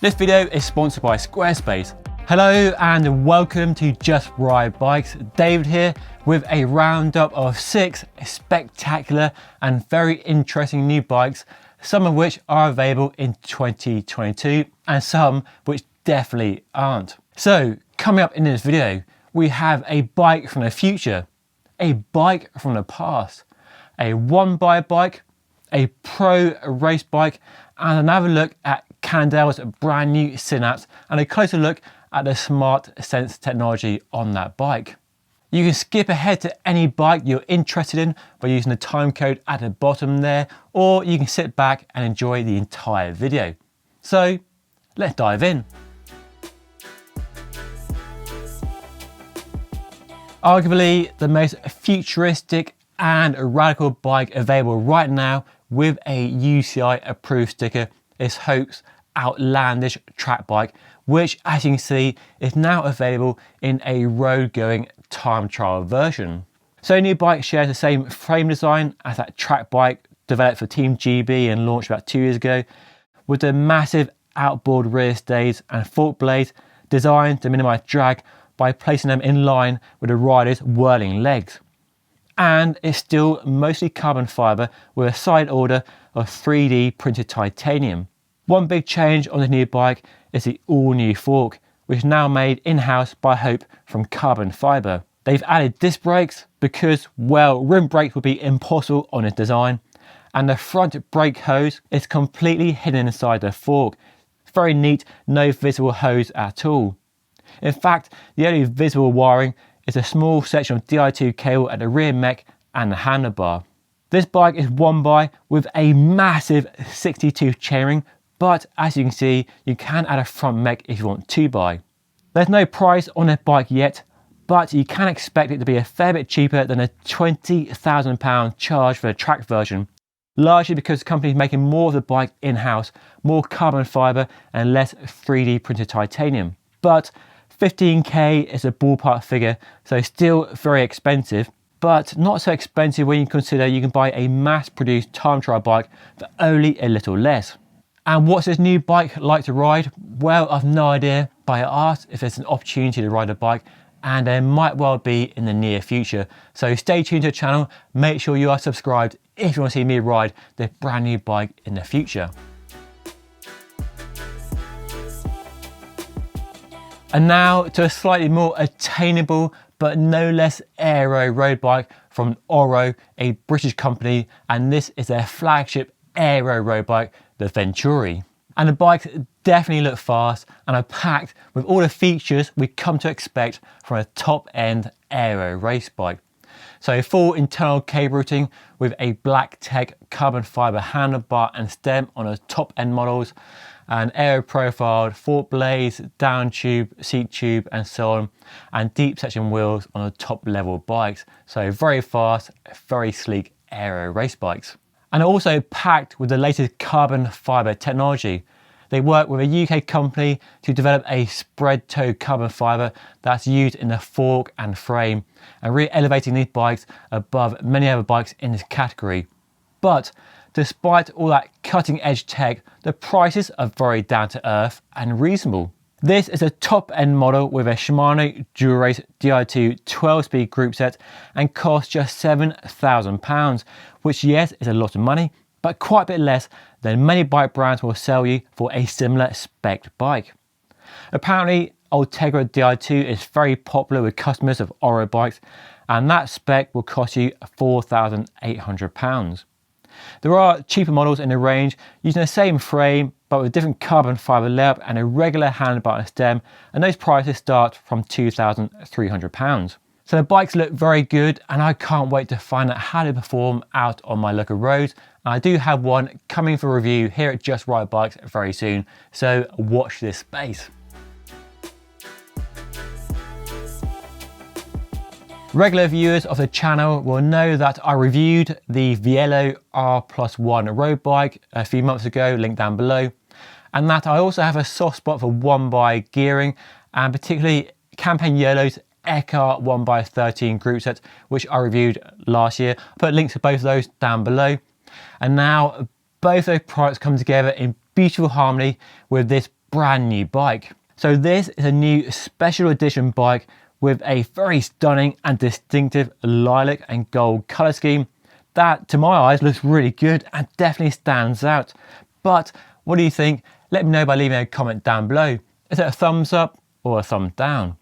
This video is sponsored by SquareSpace. Hello and welcome to Just Ride Bikes. David here with a roundup of 6 spectacular and very interesting new bikes, some of which are available in 2022 and some which definitely aren't. So coming up in this video, we have a bike from the future, a bike from the past, a one-bike bike, a pro race bike, and another look at Cannondale's brand new Synapse and a closer look at the smart sense technology on that bike. You can skip ahead to any bike you're interested in by using the time code at the bottom there, or you can sit back and enjoy the entire video. So let's dive in. Arguably the most futuristic and radical bike available right now with a UCI approved sticker is Hope's outlandish track bike, which as you can see is now available in a road going time trial version. So the new bike shares the same frame design as that track bike developed for Team GB and launched about 2 years ago, with the massive outboard rear stays and fork blades designed to minimize drag by placing them in line with the rider's whirling legs. And it's still mostly carbon fiber with a side order of 3D printed titanium. One big change on the new bike is the all new fork, which is now made in-house by Hope from carbon fiber. They've added disc brakes because, well, rim brakes would be impossible on its design, and the front brake hose is completely hidden inside the fork. It's very neat, no visible hose at all. In fact, the only visible wiring is a small section of Di2 cable at the rear mech and the handlebar. This bike is one by with a massive 62 chainring, but as you can see, you can add a front mech if you want 2x. There's no price on this bike yet, but you can expect it to be a fair bit cheaper than a £20,000 charge for the track version, largely because the company is making more of the bike in-house, more carbon fiber and less 3D printed titanium. But 15k is a ballpark figure, so still very expensive, but not so expensive when you consider you can buy a mass-produced time trial bike for only a little less. And what's this new bike like to ride? Well, I've no idea, but I asked if there's an opportunity to ride a bike, and there might well be in the near future. So stay tuned to the channel, make sure you are subscribed if you want to see me ride this brand new bike in the future. And now to a slightly more attainable but no less aero road bike from Orro, a British company, and this is their flagship aero road bike, the Venturi. And the bikes definitely look fast and are packed with all the features we come to expect from a top-end aero race bike. So full internal cable routing with a black tech carbon fiber handlebar and stem on the top-end models, and aero profiled fork blades, down tube, seat tube and so on, and deep section wheels on the top level bikes. So very fast, very sleek aero race bikes. And also packed with the latest carbon fiber technology. They work with a UK company to develop a spread toe carbon fiber that's used in the fork and frame, and really elevating these bikes above many other bikes in this category. But despite all that cutting edge tech, the prices are very down to earth and reasonable. This is a top end model with a Shimano Dura-Race Di2 12-speed group set and costs just £7,000, which yes is a lot of money, but quite a bit less than many bike brands will sell you for a similar spec bike. Apparently Ultegra Di2 is very popular with customers of Orro bikes, and that spec will cost you £4,800. There are cheaper models in the range using the same frame but with different carbon fiber layout and a regular handlebar and stem, and those prices start from £2,300. So the bikes look very good and I can't wait to find out how they perform out on my local roads. And I do have one coming for review here at Just Ride Bikes very soon, so watch this space. Regular viewers of the channel will know that I reviewed the Vielo R+1 road bike a few months ago, link down below, and that I also have a soft spot for 1x gearing, and particularly Campagnolo's Ekar 1x13 group set, which I reviewed last year. I'll put links to both of those down below. And now both those products come together in beautiful harmony with this brand new bike. So this is a new special edition bike with a very stunning and distinctive lilac and gold colour scheme that to my eyes looks really good and definitely stands out. But what do you think? Let me know by leaving a comment down below. Is it a thumbs up or a thumbs down?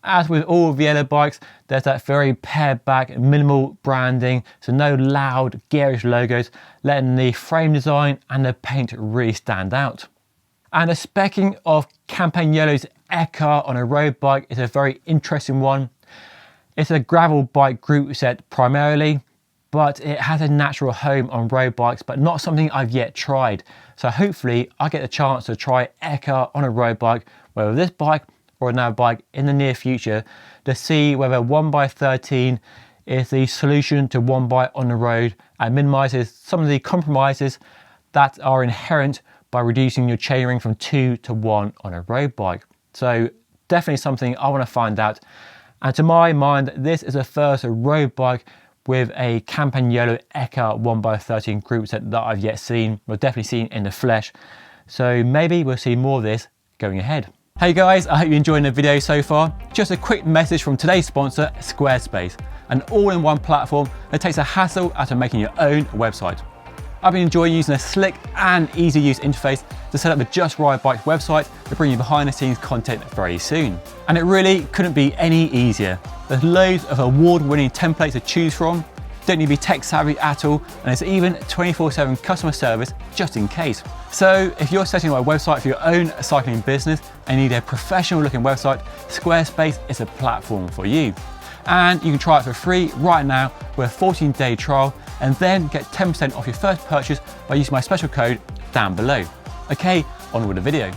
As with all Vielo bikes, there's that very pared back, minimal branding, so no loud, garish logos, letting the frame design and the paint really stand out. And the specking of Campagnolo's Ekar on a road bike is a very interesting one. It's a gravel bike group set primarily, but it has a natural home on road bikes, but not something I've yet tried. So hopefully I get the chance to try Ekar on a road bike, whether this bike or another bike in the near future, to see whether 1x13 is the solution to one bike on the road and minimises some of the compromises that are inherent by reducing your chainring from 2 to 1 on a road bike. So definitely something I want to find out. And to my mind, this is the first road bike with a Campagnolo Ekar 1x13 group set that I've yet seen, or definitely seen in the flesh. So maybe we'll see more of this going ahead. Hey guys, I hope you're enjoying the video so far. Just a quick message from today's sponsor, SquareSpace, an all-in-one platform that takes the hassle out of making your own website. I've been enjoying using a slick and easy to use interface to set up the Just Ride Bike website to bring you behind the scenes content very soon. And it really couldn't be any easier. There's loads of award-winning templates to choose from, don't need to be tech savvy at all, and there's even 24/7 customer service just in case. So if you're setting up a website for your own cycling business and need a professional looking website, SquareSpace is a platform for you. And you can try it for free right now with a 14-day trial and then get 10% off your first purchase by using my special code down below. Okay, on with the video.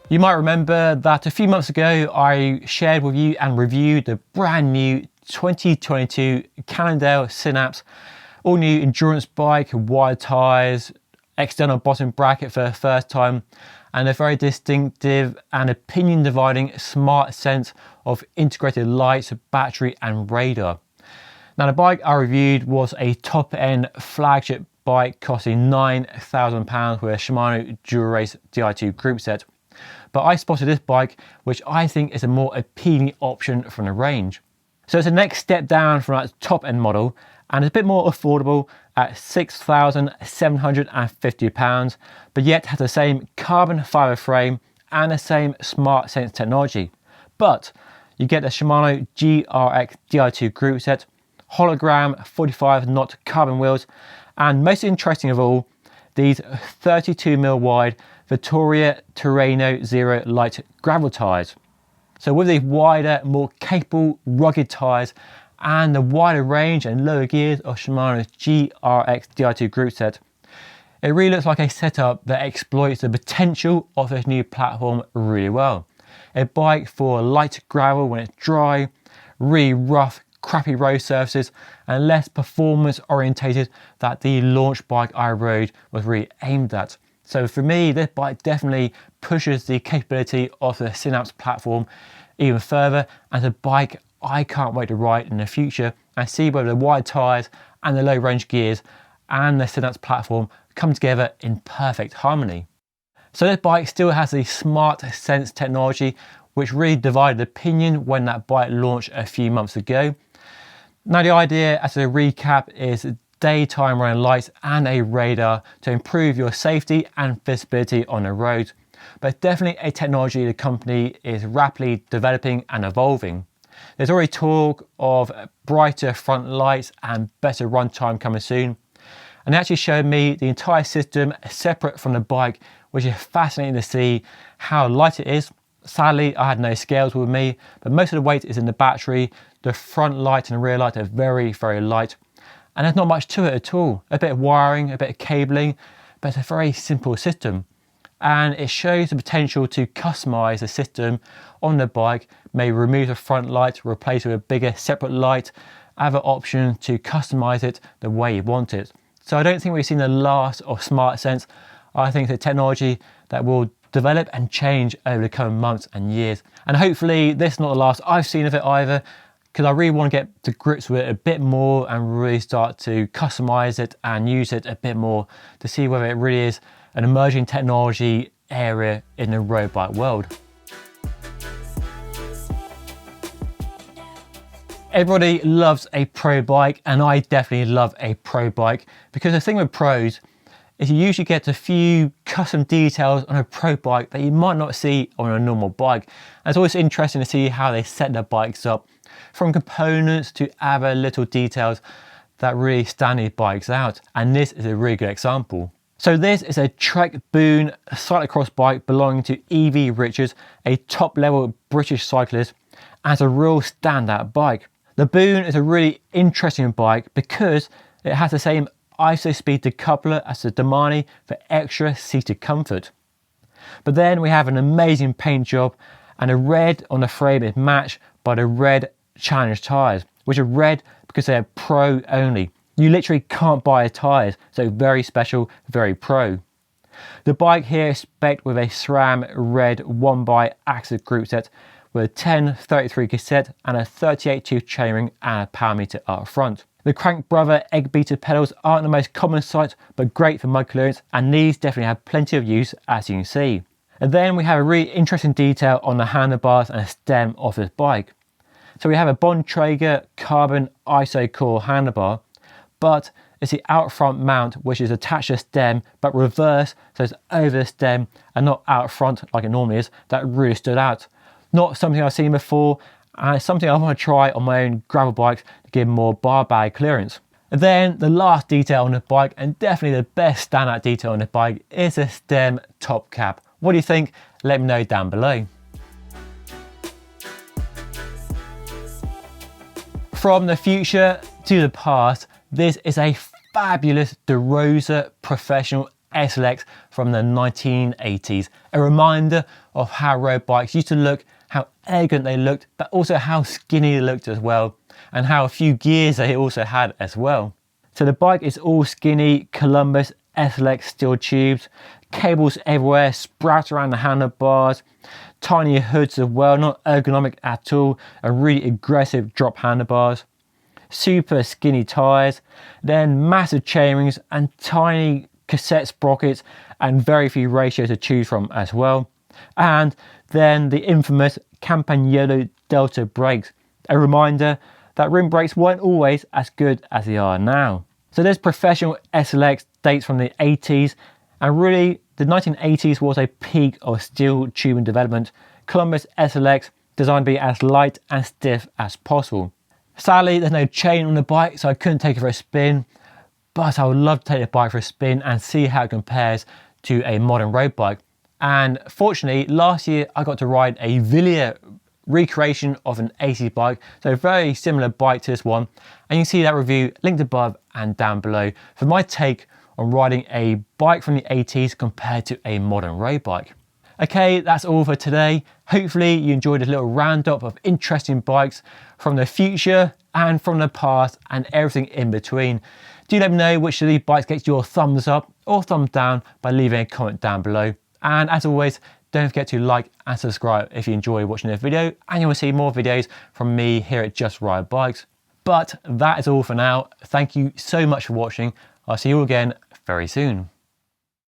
You might remember that a few months ago I shared with you and reviewed the brand new 2022 Cannondale Synapse, all new endurance bike, wide tyres, external bottom bracket for the first time, and a very distinctive and opinion dividing smart sense of integrated lights, battery and radar. Now the bike I reviewed was a top end flagship bike costing £9,000 with a Shimano Dual Race Di2 group set. But I spotted this bike, which I think is a more appealing option from the range. So it's the next step down from that top end model and it's a bit more affordable at £6,750, but yet has the same carbon fibre frame and the same smart sense technology. But you get the Shimano GRX Di2 group set, hologram 45-knot carbon wheels, and most interesting of all, these 32mm wide Vittoria Terreno Zero light gravel tyres. So with these wider, more capable, rugged tyres and the wider range and lower gears of Shimano's GRX Di2 group set, it really looks like a setup that exploits the potential of this new platform really well. A bike for light gravel when it's dry, really rough, crappy road surfaces, and less performance orientated that the launch bike I rode was really aimed at. So for me, this bike definitely pushes the capability of the Synapse platform even further, and a bike I can't wait to ride in the future and see whether the wide tyres and the low range gears and the Synapse platform come together in perfect harmony. So this bike still has the smart sense technology, which really divided opinion when that bike launched a few months ago. Now the idea, as a recap, is daytime running lights and a radar to improve your safety and visibility on the road. But definitely a technology the company is rapidly developing and evolving. There's already talk of brighter front lights and better runtime coming soon. And they actually showed me the entire system separate from the bike, which is fascinating to see how light it is. Sadly, I had no scales with me, but most of the weight is in the battery. The front light and the rear light are very, very light. And there's not much to it at all. A bit of wiring, a bit of cabling, but it's a very simple system. And it shows the potential to customize the system on the bike, maybe remove the front light, replace it with a bigger separate light, have an option to customize it the way you want it. So I don't think we've seen the last of smart sense. I think it's a technology that will develop and change over the coming months and years. And hopefully this is not the last I've seen of it either. because I really want to get to grips with it a bit more and really start to customize it and use it a bit more to see whether it really is an emerging technology area in the road bike world. Everybody loves a pro bike, and I definitely love a pro bike, because the thing with pros is you usually get a few custom details on a pro bike that you might not see on a normal bike. And it's always interesting to see how they set their bikes up, from components to other little details that really stand these bikes out. And this is a really good example. So this is a Trek Boone cyclocross bike belonging to Evie Richards, a top level British cyclist, and it's a real standout bike. The Boone is a really interesting bike because it has the same ISO-speed decoupler as the Domani for extra seated comfort. But then we have an amazing paint job, and the red on the frame is matched by the red Challenge tyres, which are red because they're pro only. You literally can't buy the tyres, so very special, very pro. The bike here is spec'd with a SRAM red 1x axis group set with a 1033 cassette and a 38 tooth chainring and a power meter up front. The Crank Brother egg beater pedals aren't the most common sight, but great for mud clearance, and these definitely have plenty of use, as you can see. And then we have a really interesting detail on the handlebars and stem of this bike. So we have a Bontrager carbon ISO core handlebar, but it's the out front mount which is attached to the stem but reversed, so it's over the stem and not out front like it normally is. That really stood out. Not something I've seen before, and it's something I want to try on my own gravel bikes to give more bar bag clearance. And then the last detail on the bike, and definitely the best standout detail on the bike, is the stem top cap. What do you think? Let me know down below. From the future to the past, this is a fabulous Rosa Professional SLX from the 1980s. A reminder of how road bikes used to look, how elegant they looked, but also how skinny they looked as well, and how a few gears they also had as well. So the bike is all skinny Columbus SLX steel tubes, cables everywhere, sprout around the handlebars, tiny hoods as well, not ergonomic at all, and really aggressive drop handlebars, super skinny tyres, then massive chainrings and tiny cassette sprockets and very few ratios to choose from as well. And then the infamous Campagnolo Delta brakes, a reminder that rim brakes weren't always as good as they are now. So this Professional SLX dates from the 80s, and really the 1980s was a peak of steel tubing development. Columbus SLX designed to be as light and stiff as possible. Sadly, there's no chain on the bike, so I couldn't take it for a spin, but I would love to take the bike for a spin and see how it compares to a modern road bike. And fortunately, last year I got to ride a Vielo recreation of an 80s bike, so a very similar bike to this one, and you can see that review linked above and down below for my take on riding a bike from the 80s compared to a modern road bike. Okay, that's all for today. Hopefully you enjoyed a little roundup of interesting bikes from the future and from the past and everything in between. Do let me know which of these bikes gets your thumbs up or thumbs down by leaving a comment down below. And as always, don't forget to like and subscribe if you enjoy watching this video and you want to see more videos from me here at Just Ride Bikes. But that is all for now. Thank you so much for watching. I'll see you all again very soon.